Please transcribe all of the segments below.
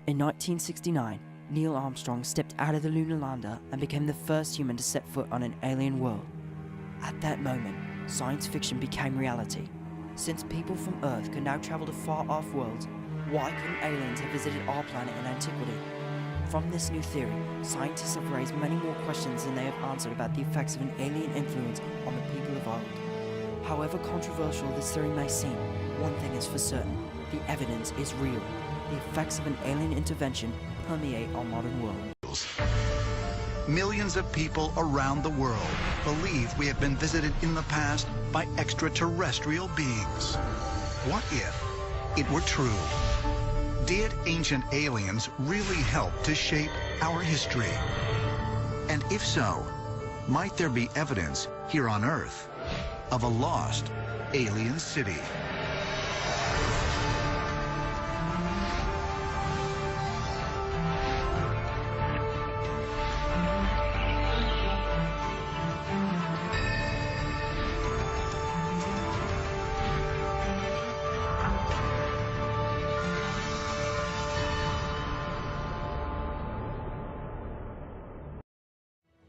In 1969, Neil Armstrong stepped out of the lunar lander and became the first human to set foot on an alien world. At that moment, science fiction became reality. Since people from Earth could now travel to far-off worlds, why couldn't aliens have visited our planet in antiquity? From this new theory, scientists have raised many more questions than they have answered about the effects of an alien influence on the people of old. However controversial this theory may seem, one thing is for certain: the evidence is real. The effects of an alien intervention permeate our modern world. Millions of people around the world believe we have been visited in the past by extraterrestrial beings. What if it were true? Did ancient aliens really help to shape our history? And if so, might there be evidence here on Earth of a lost alien city?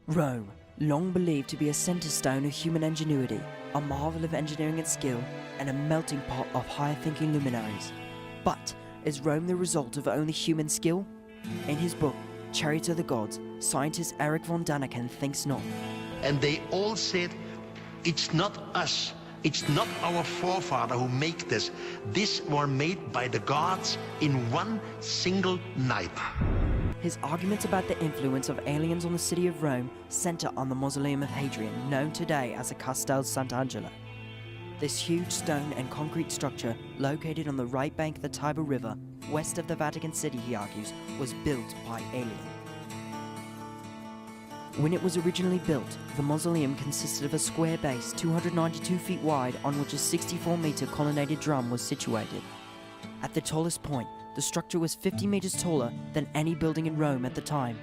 Rome, long believed to be a center stone of human ingenuity, a marvel of engineering and skill, and a melting pot of higher-thinking luminaries. But is Rome the result of only human skill? In his book, Chariots of the Gods, scientist Erich von Däniken thinks not. And they all said, it's not us, it's not our forefather who make this. This were made by the gods in one single night. His arguments about the influence of aliens on the city of Rome center on the Mausoleum of Hadrian, known today as the Castel Sant'Angelo. This huge stone and concrete structure, located on the right bank of the Tiber River, west of the Vatican City, he argues, was built by aliens. When it was originally built, the mausoleum consisted of a square base 292 feet wide on which a 64-meter colonnaded drum was situated. At the tallest point, the structure was 50 meters taller than any building in Rome at the time.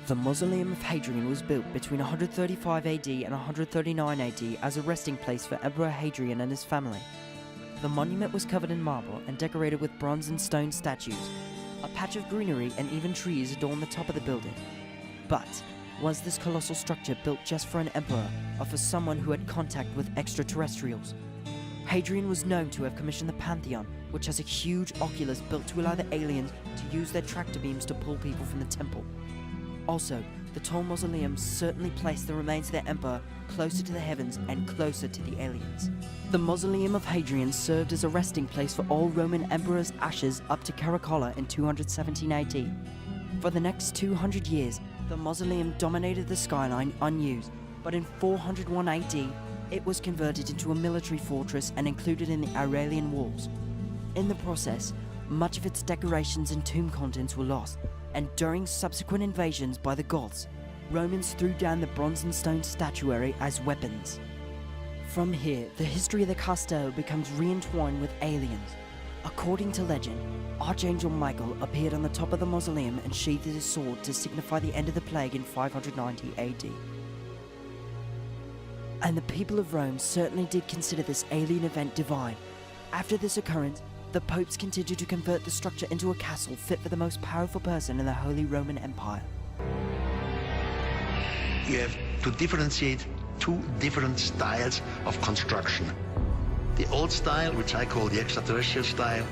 The Mausoleum of Hadrian was built between 135 AD and 139 AD as a resting place for Emperor Hadrian and his family. The monument was covered in marble and decorated with bronze and stone statues. A patch of greenery and even trees adorned the top of the building. But was this colossal structure built just for an emperor or for someone who had contact with extraterrestrials? Hadrian was known to have commissioned the Pantheon, which has a huge oculus built to allow the aliens to use their tractor beams to pull people from the temple. Also, the tall mausoleum certainly placed the remains of their emperor closer to the heavens and closer to the aliens. The Mausoleum of Hadrian served as a resting place for all Roman emperors' ashes up to Caracalla in 217 AD. For the next 200 years, the mausoleum dominated the skyline unused, but in 401 AD, it was converted into a military fortress and included in the Aurelian walls. In the process, much of its decorations and tomb contents were lost, and during subsequent invasions by the Goths, Romans threw down the bronze and stone statuary as weapons. From here, the history of the Castel becomes re-entwined with aliens. According to legend, Archangel Michael appeared on the top of the mausoleum and sheathed his sword to signify the end of the plague in 590 AD. And the people of Rome certainly did consider this alien event divine. After this occurrence, the popes continued to convert the structure into a castle fit for the most powerful person in the Holy Roman Empire. You have to differentiate two different styles of construction. The old style, which I call the extraterrestrial style,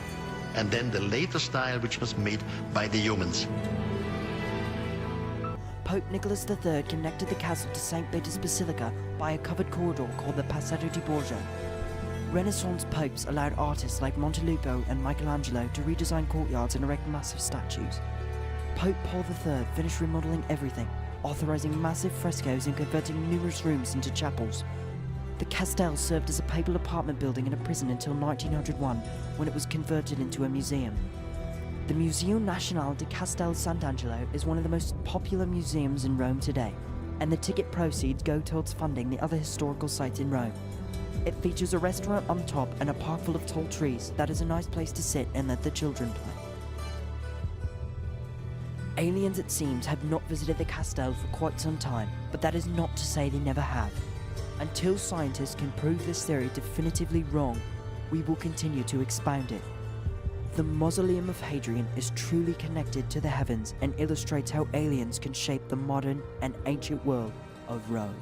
and then the later style, which was made by the humans. Pope Nicholas III connected the castle to St. Peter's Basilica by a covered corridor called the Passaggio di Borgia. Renaissance popes allowed artists like Montelupo and Michelangelo to redesign courtyards and erect massive statues. Pope Paul III finished remodeling everything, authorizing massive frescoes and converting numerous rooms into chapels. The Castel served as a papal apartment building and a prison until 1901, when it was converted into a museum. The Museo Nazionale di Castel Sant'Angelo is one of the most popular museums in Rome today, and the ticket proceeds go towards funding the other historical sites in Rome. It features a restaurant on top and a park full of tall trees that is a nice place to sit and let the children play. Aliens, it seems, have not visited the Castel for quite some time, but that is not to say they never have. Until scientists can prove this theory definitively wrong, we will continue to expound it. The Mausoleum of Hadrian is truly connected to the heavens and illustrates how aliens can shape the modern and ancient world of Rome.